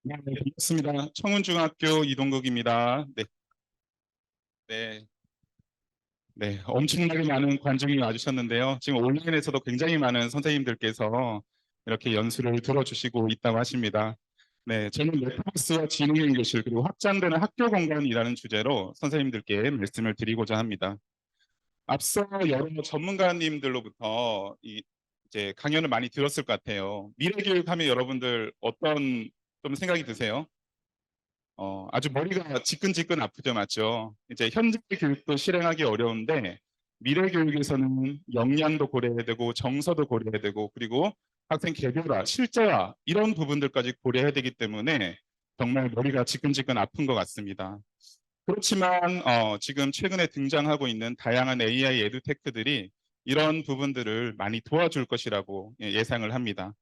반갑습니다. 청운중학교 이동국입니다. 네, 엄청나게 많은 관중이 와주셨는데요. 지금 온라인에서도 굉장히 많은 선생님들께서 이렇게 연수를 들어주시고 있다고 하십니다. 네, 저는 메타버스와 지능형 교실 그리고 확장되는 학교 공간이라는 주제로 선생님들께 말씀을 드리고자 합니다. 앞서 여러 전문가님들로부터 이제 강연을 많이 들었을 것 같아요. 미래교육하면 여러분들 어떤 좀 생각이 드세요? 아주 머리가 지끈지끈 아프죠, 맞죠? 이제 현재 교육도 실행하기 어려운데 미래 교육에서는 역량도 고려해야 되고 정서도 고려해야 되고 그리고 학생 개별화, 실제화 이런 부분들까지 고려해야 되기 때문에 정말 머리가 지끈지끈 아픈 것 같습니다. 그렇지만 지금 최근에 등장하고 있는 다양한 AI 에듀테크들이 이런 부분들을 많이 도와줄 것이라고 예상을 합니다.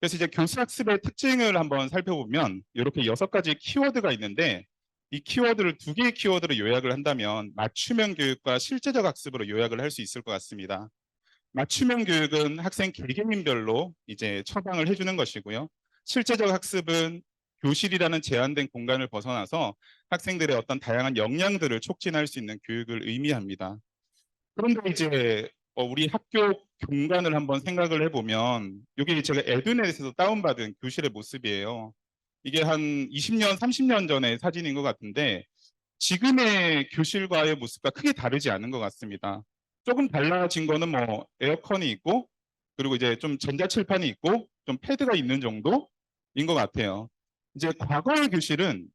그래서 이제 교수학습의 특징을 한번 살펴보면 이렇게 6가지 키워드가 있는데 이 키워드를 2개의 키워드로 요약을 한다면 맞춤형 교육과 실제적 학습으로 요약을 할 수 있을 것 같습니다. 맞춤형 교육은 학생 개개인별로 이제 처방을 해주는 것이고요. 실제적 학습은 교실이라는 제한된 공간을 벗어나서 학생들의 어떤 다양한 역량들을 촉진할 수 있는 교육을 의미합니다. 그런데 이제 우리 학교 공간을 한번 생각을 해보면 이게 제가 에듀넷에서 다운받은 교실의 모습이에요. 이게 한 20년, 30년 전의 사진인 것 같은데 지금의 교실과의 모습과 크게 다르지 않은 것 같습니다. 조금 달라진 거는 뭐 에어컨이 있고 그리고 이제 좀 전자칠판이 있고 좀 패드가 있는 정도인 것 같아요. 이제 과거의 교실은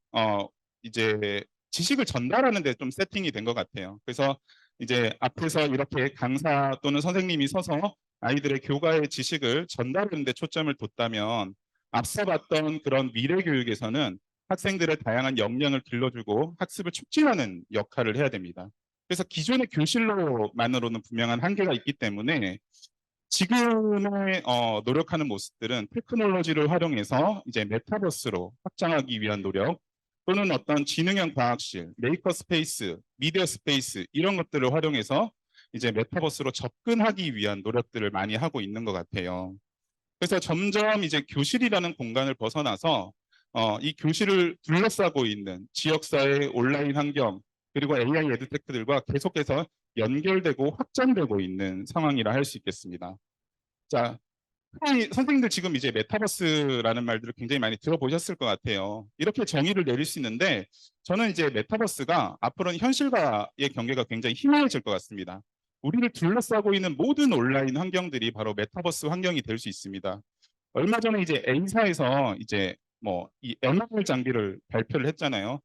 이제 지식을 전달하는 데 좀 세팅이 된 것 같아요. 그래서 이제 앞에서 이렇게 강사 또는 선생님이 서서 아이들의 교과의 지식을 전달하는 데 초점을 뒀다면 앞서 봤던 그런 미래 교육에서는 학생들의 다양한 역량을 길러주고 학습을 촉진하는 역할을 해야 됩니다. 그래서 기존의 교실로만으로는 분명한 한계가 있기 때문에 지금의 노력하는 모습들은 테크놀로지를 활용해서 이제 메타버스로 확장하기 위한 노력 또는 어떤 지능형 과학실, 메이커 스페이스, 미디어 스페이스 이런 것들을 활용해서 이제 메타버스로 접근하기 위한 노력들을 많이 하고 있는 것 같아요. 그래서 점점 이제 교실이라는 공간을 벗어나서 이 교실을 둘러싸고 있는 지역사회 온라인 환경 그리고 AI 에듀테크들과 계속해서 연결되고 확장되고 있는 상황이라 할 수 있겠습니다. 자, 선생님들 지금 이제 메타버스라는 말들을 굉장히 많이 들어보셨을 것 같아요. 이렇게 정의를 내릴 수 있는데 저는 이제 메타버스가 앞으로는 현실과의 경계가 굉장히 희미해질 것 같습니다. 우리를 둘러싸고 있는 모든 온라인 환경들이 바로 메타버스 환경이 될 수 있습니다. 얼마 전에 이제 A사에서 이제 뭐 이 MR 장비를 발표를 했잖아요.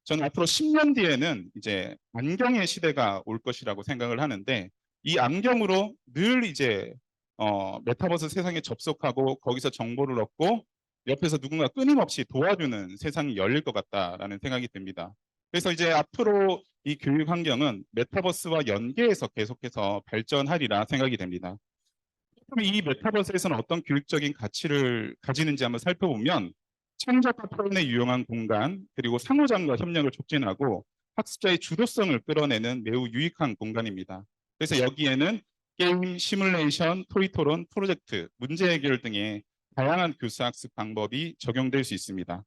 저는 앞으로 10년 뒤에는 이제 안경의 시대가 올 것이라고 생각을 하는데 이 안경으로 늘 이제 메타버스 세상에 접속하고 거기서 정보를 얻고 옆에서 누군가 끊임없이 도와주는 세상이 열릴 것 같다라는 생각이 듭니다. 그래서 이제 앞으로 이 교육 환경은 메타버스와 연계해서 계속해서 발전하리라 생각이 됩니다. 그럼 이 메타버스에서는 어떤 교육적인 가치를 가지는지 한번 살펴보면 창작과 표현에 유용한 공간 그리고 상호작용과 협력을 촉진하고 학습자의 주도성을 끌어내는 매우 유익한 공간입니다. 그래서 여기에는 게임, 시뮬레이션, 토의토론, 프로젝트, 문제 해결 등의 다양한 교수학습 방법이 적용될 수 있습니다.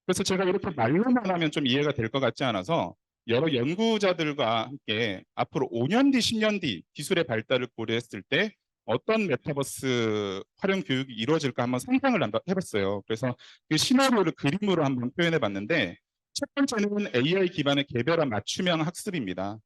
그래서 제가 이렇게 말로만 하면 좀 이해가 될 것 같지 않아서 여러 연구자들과 함께 앞으로 5년 뒤, 10년 뒤 기술의 발달을 고려했을 때 어떤 메타버스 활용 교육이 이루어질까 한번 상상을 해봤어요. 그래서 그 시나리오를 그림으로 한번 표현해 봤는데 첫 번째는 AI 기반의 개별한 맞춤형 학습입니다.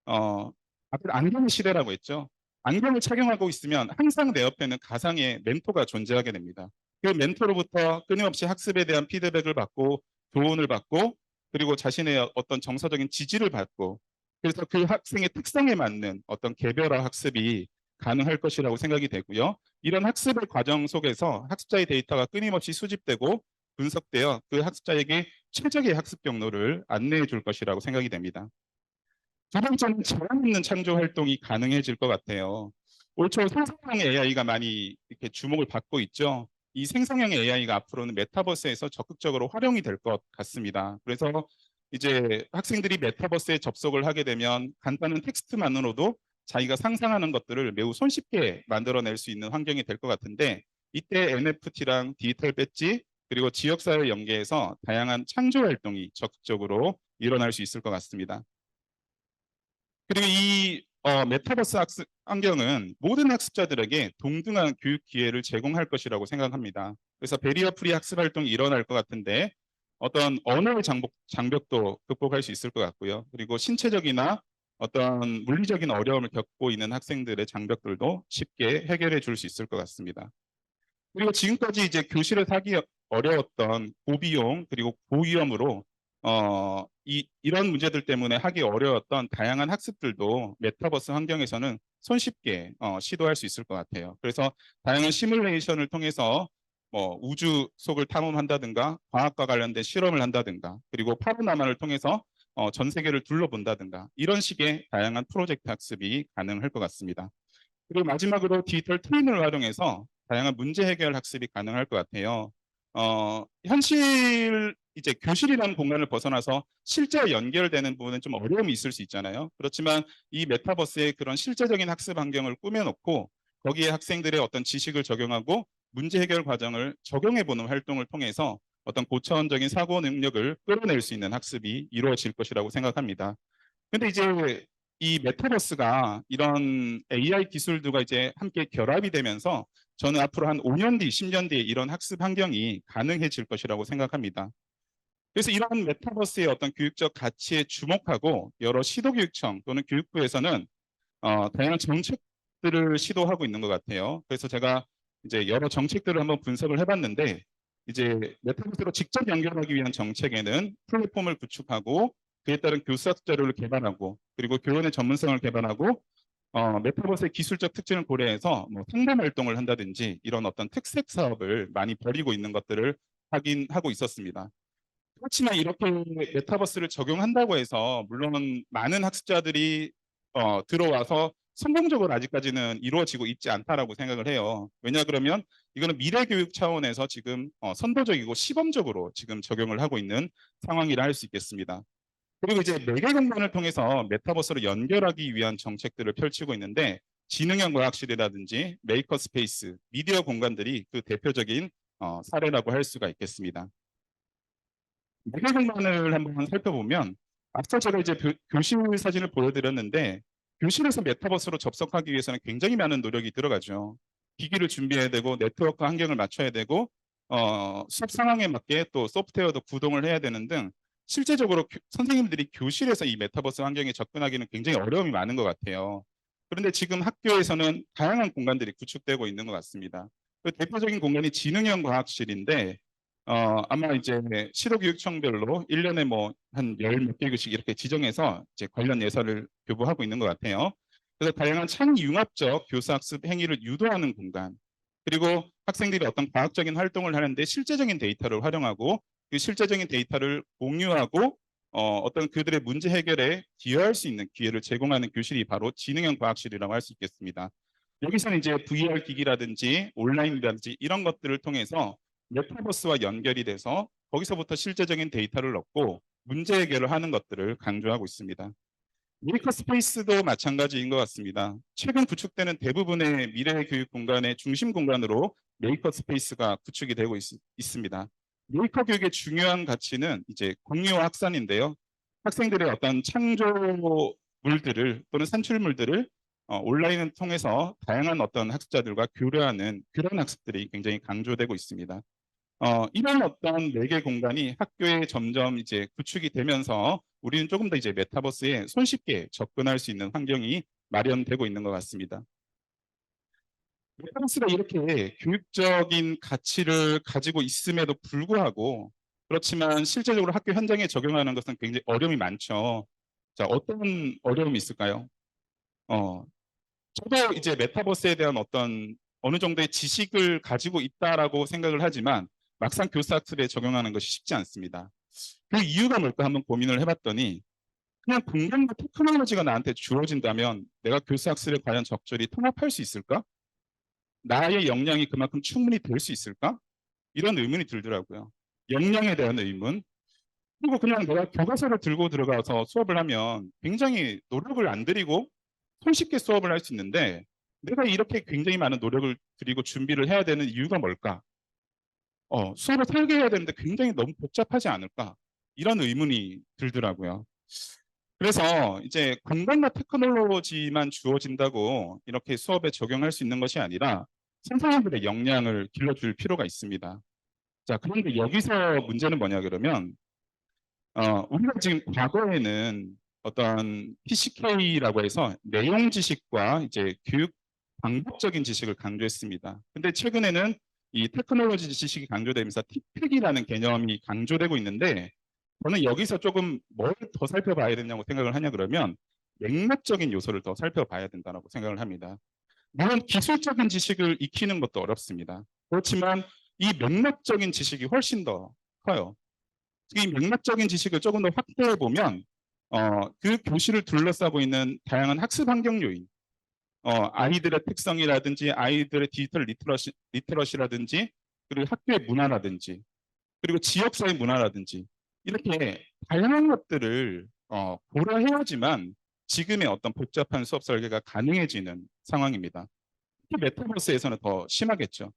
앞에 안경 시대라고 했죠. 안경을 착용하고 있으면 항상 내 옆에는 가상의 멘토가 존재하게 됩니다. 그 멘토로부터 끊임없이 학습에 대한 피드백을 받고 조언을 받고 그리고 자신의 어떤 정서적인 지지를 받고 그래서 그 학생의 특성에 맞는 어떤 개별화 학습이 가능할 것이라고 생각이 되고요. 이런 학습의 과정 속에서 학습자의 데이터가 끊임없이 수집되고 분석되어 그 학습자에게 최적의 학습 경로를 안내해 줄 것이라고 생각이 됩니다. 두 번째는 재량 있는 창조 활동이 가능해질 것 같아요. 올 초 생성형 AI가 많이 이렇게 주목을 받고 있죠. 이 생성형 AI가 앞으로는 메타버스에서 적극적으로 활용이 될 것 같습니다. 그래서 이제 학생들이 메타버스에 접속을 하게 되면 간단한 텍스트만으로도 자기가 상상하는 것들을 매우 손쉽게 만들어낼 수 있는 환경이 될 것 같은데 이때 NFT랑 디지털 배지 그리고 지역사회 연계에서 다양한 창조 활동이 적극적으로 일어날 수 있을 것 같습니다. 그리고 이 메타버스 학습 환경은 모든 학습자들에게 동등한 교육 기회를 제공할 것이라고 생각합니다. 그래서 베리어 프리 학습 활동이 일어날 것 같은데 어떤 언어의 장벽도 극복할 수 있을 것 같고요. 그리고 신체적이나 어떤 물리적인 어려움을 겪고 있는 학생들의 장벽들도 쉽게 해결해 줄 수 있을 것 같습니다. 그리고 지금까지 이제 교실에서 하기 어려웠던 고비용 그리고 고위험으로 이런 문제들 때문에 하기 어려웠던 다양한 학습들도 메타버스 환경에서는 손쉽게 시도할 수 있을 것 같아요. 그래서 다양한 시뮬레이션을 통해서 뭐 우주 속을 탐험한다든가 과학과 관련된 실험을 한다든가 그리고 파노라마를 통해서 전 세계를 둘러본다든가 이런 식의 다양한 프로젝트 학습이 가능할 것 같습니다. 그리고 마지막으로 디지털 트윈을 활용해서 다양한 문제 해결 학습이 가능할 것 같아요. 현실 이제 교실이라는 공간을 벗어나서 실제와 연결되는 부분은 좀 어려움이 있을 수 있잖아요. 그렇지만 이 메타버스의 그런 실제적인 학습 환경을 꾸며놓고 거기에 학생들의 어떤 지식을 적용하고 문제 해결 과정을 적용해 보는 활동을 통해서 어떤 고차원적인 사고 능력을 끌어낼 수 있는 학습이 이루어질 것이라고 생각합니다. 근데 이제 이 메타버스가 이런 AI 기술들과 이제 함께 결합이 되면서 저는 앞으로 한 5년 뒤, 10년 뒤에 이런 학습 환경이 가능해질 것이라고 생각합니다. 그래서 이런 메타버스의 어떤 교육적 가치에 주목하고 여러 시도교육청 또는 교육부에서는 다양한 정책들을 시도하고 있는 것 같아요. 그래서 제가 이제 여러 정책들을 한번 분석을 해봤는데 이제 메타버스로 직접 연결하기 위한 정책에는 플랫폼을 구축하고 그에 따른 교수학 자료를 개발하고 그리고 교원의 전문성을 개발하고 메타버스의 기술적 특징을 고려해서 뭐 상담 활동을 한다든지 이런 어떤 특색 사업을 많이 벌이고 있는 것들을 하긴 하고 있었습니다. 그렇지만 이렇게 메타버스를 적용한다고 해서 물론 많은 학습자들이 들어와서 성공적으로 아직까지는 이루어지고 있지 않다라고 생각을 해요. 왜냐 그러면 이거는 미래 교육 차원에서 지금 선도적이고 시범적으로 지금 적용을 하고 있는 상황이라 할 수 있겠습니다. 그리고 이제 매개 공간을 통해서 메타버스로 연결하기 위한 정책들을 펼치고 있는데 지능형 과학실이라든지 메이커 스페이스, 미디어 공간들이 그 대표적인 사례라고 할 수가 있겠습니다. 매개 공간을 한번 살펴보면 앞서 제가 이제 교실 사진을 보여드렸는데 교실에서 메타버스로 접속하기 위해서는 굉장히 많은 노력이 들어가죠. 기기를 준비해야 되고 네트워크 환경을 맞춰야 되고 수업 상황에 맞게 또 소프트웨어도 구동을 해야 되는 등 실제적으로 선생님들이 교실에서 이 메타버스 환경에 접근하기는 굉장히 어려움이 많은 것 같아요. 그런데 지금 학교에서는 다양한 공간들이 구축되고 있는 것 같습니다. 그 대표적인 공간이 지능형 과학실인데 아마 이제 시도교육청별로 1년에 뭐 한 열 몇 개씩 이렇게 지정해서 이제 관련 예산을 교부하고 있는 것 같아요. 그래서 다양한 창의융합적 교수학습 행위를 유도하는 공간, 그리고 학생들이 어떤 과학적인 활동을 하는데 실제적인 데이터를 활용하고 그 실제적인 데이터를 공유하고 어떤 그들의 문제 해결에 기여할 수 있는 기회를 제공하는 교실이 바로 지능형 과학실이라고 할 수 있겠습니다. 여기서는 이제 VR 기기라든지 온라인이라든지 이런 것들을 통해서 메타버스와 연결이 돼서 거기서부터 실제적인 데이터를 얻고 문제 해결을 하는 것들을 강조하고 있습니다. 메이커 스페이스도 마찬가지인 것 같습니다. 최근 구축되는 대부분의 미래 교육 공간의 중심 공간으로 메이커 스페이스가 구축이 되고 있습니다. 메이커 교육의 중요한 가치는 이제 공유와 확산인데요. 학생들의 어떤 창조물들을 또는 산출물들을 온라인을 통해서 다양한 어떤 학습자들과 교류하는 그런 학습들이 굉장히 강조되고 있습니다. 이런 어떤 매개 공간이 학교에 점점 이제 구축이 되면서 우리는 조금 더 이제 메타버스에 손쉽게 접근할 수 있는 환경이 마련되고 있는 것 같습니다. 메타버스가 이렇게 교육적인 가치를 가지고 있음에도 불구하고 그렇지만 실제적으로 학교 현장에 적용하는 것은 굉장히 어려움이 많죠. 자, 어떤 어려움이 있을까요? 어, 저도 이제 메타버스에 대한 어떤 어느 정도의 지식을 가지고 있다라고 생각을 하지만 막상 교수학습에 적용하는 것이 쉽지 않습니다. 그 이유가 뭘까 한번 고민을 해봤더니 그냥 공간과 테크놀로지가 나한테 주어진다면 내가 교수학습에 과연 적절히 통합할 수 있을까? 나의 역량이 그만큼 충분히 될 수 있을까? 이런 의문이 들더라고요. 역량에 대한 의문. 그리고 그냥 내가 교과서를 들고 들어가서 수업을 하면 굉장히 노력을 안 들이고 손쉽게 수업을 할 수 있는데 내가 이렇게 굉장히 많은 노력을 들이고 준비를 해야 되는 이유가 뭘까? 수업을 설계해야 되는데 굉장히 너무 복잡하지 않을까? 이런 의문이 들더라고요. 그래서 이제 공간과 테크놀로지만 주어진다고 이렇게 수업에 적용할 수 있는 것이 아니라 선생님들의 역량을 길러줄 필요가 있습니다. 자, 그런데 여기서 문제는 뭐냐 그러면 우리가 지금 과거에는 어떤 PCK라고 해서 내용 지식과 이제 교육 방법적인 지식을 강조했습니다. 근데 최근에는 이 테크놀로지 지식이 강조되면서 TPEC이라는 개념이 강조되고 있는데 저는 여기서 조금 뭘 더 살펴봐야 되냐고 생각을 하냐 그러면 맥락적인 요소를 더 살펴봐야 된다고 생각을 합니다. 물론 기술적인 지식을 익히는 것도 어렵습니다. 그렇지만 이 맥락적인 지식이 훨씬 더 커요. 이 맥락적인 지식을 조금 더 확대해 보면 그 교실을 둘러싸고 있는 다양한 학습 환경 요인, 아이들의 특성이라든지 아이들의 디지털 리터러시라든지 그리고 학교의 문화라든지 그리고 지역사회 문화라든지 이렇게 다양한 것들을 고려해야지만 지금의 어떤 복잡한 수업 설계가 가능해지는 상황입니다. 특히 메타버스에서는 더 심하겠죠.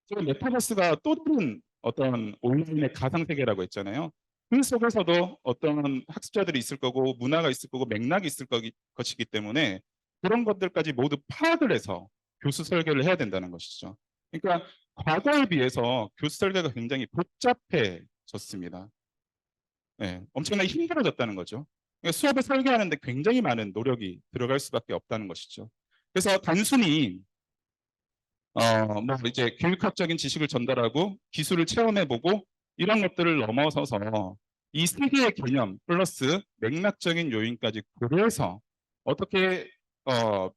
지금 메타버스가 또 다른 어떤 온라인의 가상세계라고 했잖아요. 그 속에서도 어떤 학습자들이 있을 거고 문화가 있을 거고 맥락이 있을 것이기 때문에 그런 것들까지 모두 파악을 해서 교수 설계를 해야 된다는 것이죠. 그러니까 과거에 비해서 교수 설계가 굉장히 복잡해졌습니다. 네, 엄청나게 힘들어졌다는 거죠. 그러니까 수업을 설계하는데 굉장히 많은 노력이 들어갈 수밖에 없다는 것이죠. 그래서 단순히 뭐 이제 교육학적인 지식을 전달하고 기술을 체험해보고 이런 것들을 넘어서서 이 세 개의 개념 플러스 맥락적인 요인까지 고려해서 어떻게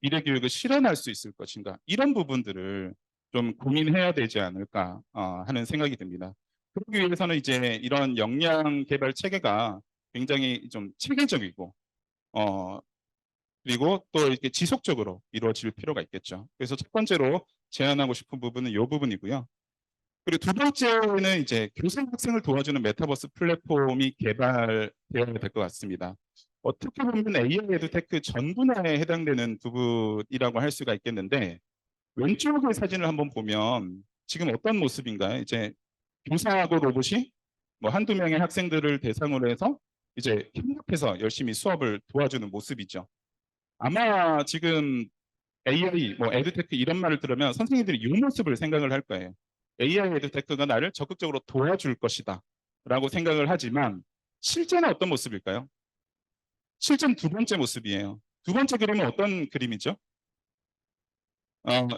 미래 교육을 실현할 수 있을 것인가 이런 부분들을 좀 고민해야 되지 않을까 하는 생각이 듭니다. 그러기 위해서는 이제 이런 역량 개발 체계가 굉장히 좀 체계적이고 그리고 또 이렇게 지속적으로 이루어질 필요가 있겠죠. 그래서 첫 번째로 제안하고 싶은 부분은 이 부분이고요. 그리고 두 번째는 이제 교사 학생을 도와주는 메타버스 플랫폼이 개발되어야 될 것 같습니다. 어떻게 보면 AI 에듀테크 전 분야에 해당되는 부분이라고 할 수가 있겠는데 왼쪽의 사진을 한번 보면 지금 어떤 모습인가요? 이제 교사하고 로봇이 뭐 한두 명의 학생들을 대상으로 해서 이제 협력해서 열심히 수업을 도와주는 모습이죠. 아마 지금 AI, 뭐 에듀테크 이런 말을 들으면 선생님들이 이 모습을 생각을 할 거예요. AI 에듀테크가 나를 적극적으로 도와줄 것이다 라고 생각을 하지만 실제는 어떤 모습일까요? 실제는 두 번째 모습이에요. 두 번째 그림은 어떤 그림이죠?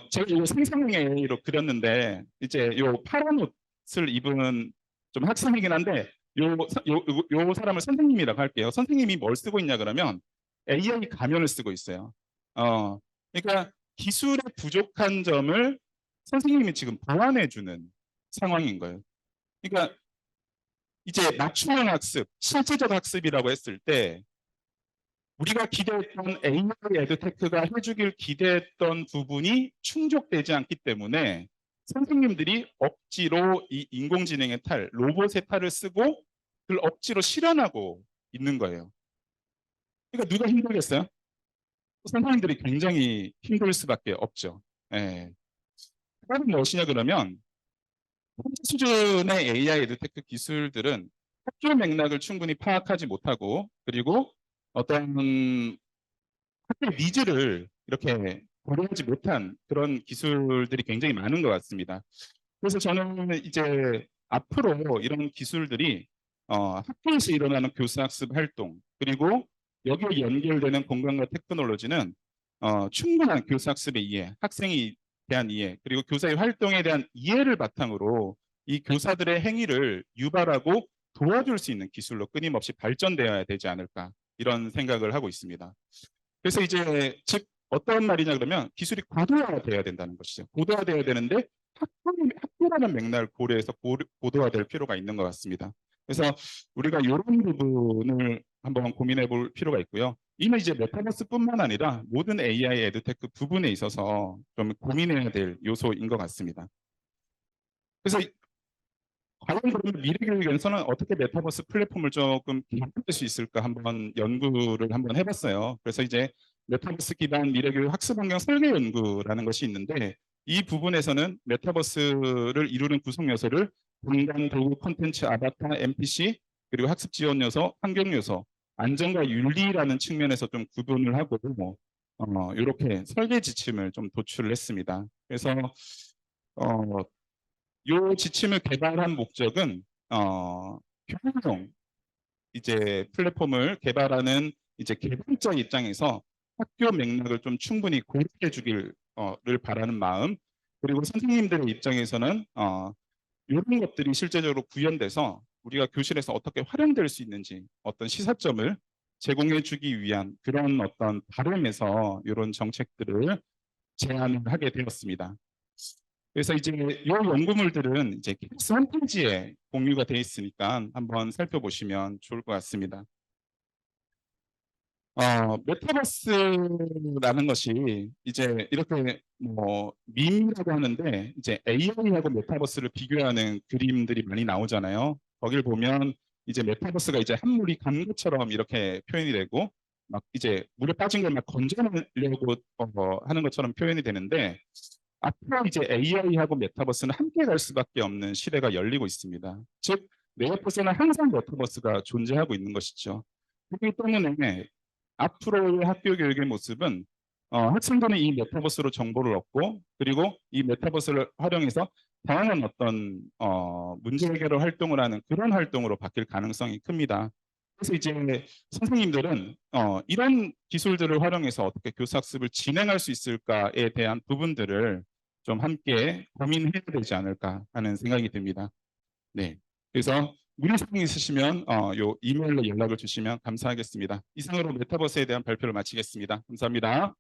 제가 이거 상상의 AI로 그렸는데 이제 요 파란 옷을 입은 좀 학생이긴 한데 요 사람을 선생님이라고 할게요. 선생님이 뭘 쓰고 있냐 그러면 AI 가면을 쓰고 있어요. 그러니까 기술의 부족한 점을 선생님이 지금 보완해주는 상황인 거예요. 그러니까 이제 맞춤형 학습, 실제적 학습이라고 했을 때 우리가 기대했던 AI 에듀테크가 해주길 기대했던 부분이 충족되지 않기 때문에 선생님들이 억지로 이 인공지능의 탈, 로봇의 탈을 쓰고 그걸 억지로 실현하고 있는 거예요. 그러니까 누가 힘들겠어요? 선생님들이 굉장히 힘들 수밖에 없죠. 예. 그건 무엇이냐 그러면 현재 수준의 AI 에듀테크 기술들은 학교 맥락을 충분히 파악하지 못하고 그리고 어떤 학교의 니즈를 이렇게 고려하지 못한 그런 기술들이 굉장히 많은 것 같습니다. 그래서 저는 이제 앞으로 이런 기술들이 학교에서 일어나는 교수학습 활동 그리고 여기에 연결되는 공간과 테크놀로지는 충분한 교수학습의 이해, 학생에 대한 이해 그리고 교사의 활동에 대한 이해를 바탕으로 이 교사들의 행위를 유발하고 도와줄 수 있는 기술로 끊임없이 발전되어야 되지 않을까 이런 생각을 하고 있습니다. 그래서 이제 즉 어떤 말이냐 그러면 기술이 고도화돼야 된다는 것이죠. 고도화돼야 되는데 학교라는 맥락을 고려해서 고도화될 필요가 있는 것 같습니다. 그래서 우리가 이런 부분을 한번 고민해 볼 필요가 있고요. 이는 이제 메타버스뿐만 아니라 모든 AI 에듀테크 부분에 있어서 좀 고민해야 될 요소인 것 같습니다. 그래서 과연 그러면 미래 교육에서는 어떻게 메타버스 플랫폼을 조금 만들 수 있을까 한번 연구를 한번 해봤어요. 그래서 이제 메타버스 기반 미래 교육 학습 환경 설계 연구라는 것이 있는데 이 부분에서는 메타버스를 이루는 구성 요소를 공간, 도구, 콘텐츠, 아바타, NPC, 그리고 학습 지원 요소, 환경 요소, 안전과 윤리라는 측면에서 좀 구분을 하고 이렇게 설계 지침을 좀 도출을 했습니다. 그래서 어, 요 지침을 개발한 목적은 교육용 이제 플랫폼을 개발하는 이제 개발자 입장에서 학교 맥락을 좀 충분히 고려해 주기를 바라는 마음, 그리고 선생님들의 입장에서는 이런 것들이 실제적으로 구현돼서 우리가 교실에서 어떻게 활용될 수 있는지 어떤 시사점을 제공해 주기 위한 그런 어떤 바람에서 이런 정책들을 제안을 하게 되었습니다. 그래서 이제 이 연구물들은 이제 KBS 홈페이지에 공유가 되어 있으니까 한번 살펴보시면 좋을 것 같습니다. 메타버스라는 것이 이제 이렇게 뭐 밈이라고 하는데 이제 AI하고 메타버스를 비교하는 그림들이 많이 나오잖아요. 거길 보면 이제 메타버스가 이제 한 물이 간 것처럼 이렇게 표현이 되고 막 이제 물에 빠진 걸 막 건져내려고 하는 것처럼 표현이 되는데 앞으로 이제 AI하고 메타버스는 함께 갈 수밖에 없는 시대가 열리고 있습니다. 즉, 내 옆에서는 항상 메타버스가 존재하고 있는 것이죠. 그렇기 때문에 앞으로의 학교 교육의 모습은 학생들은 이 메타버스로 정보를 얻고 그리고 이 메타버스를 활용해서 다양한 어떤 문제 해결을 활동을 하는 그런 활동으로 바뀔 가능성이 큽니다. 그래서 이제 선생님들은 이런 기술들을 활용해서 어떻게 교사학습을 진행할 수 있을까에 대한 부분들을 좀 함께 고민해야 되지 않을까 하는 생각이 듭니다. 네. 그래서 문의사항이 있으시면 요 이메일로 연락을 주시면 감사하겠습니다. 이상으로 메타버스에 대한 발표를 마치겠습니다. 감사합니다.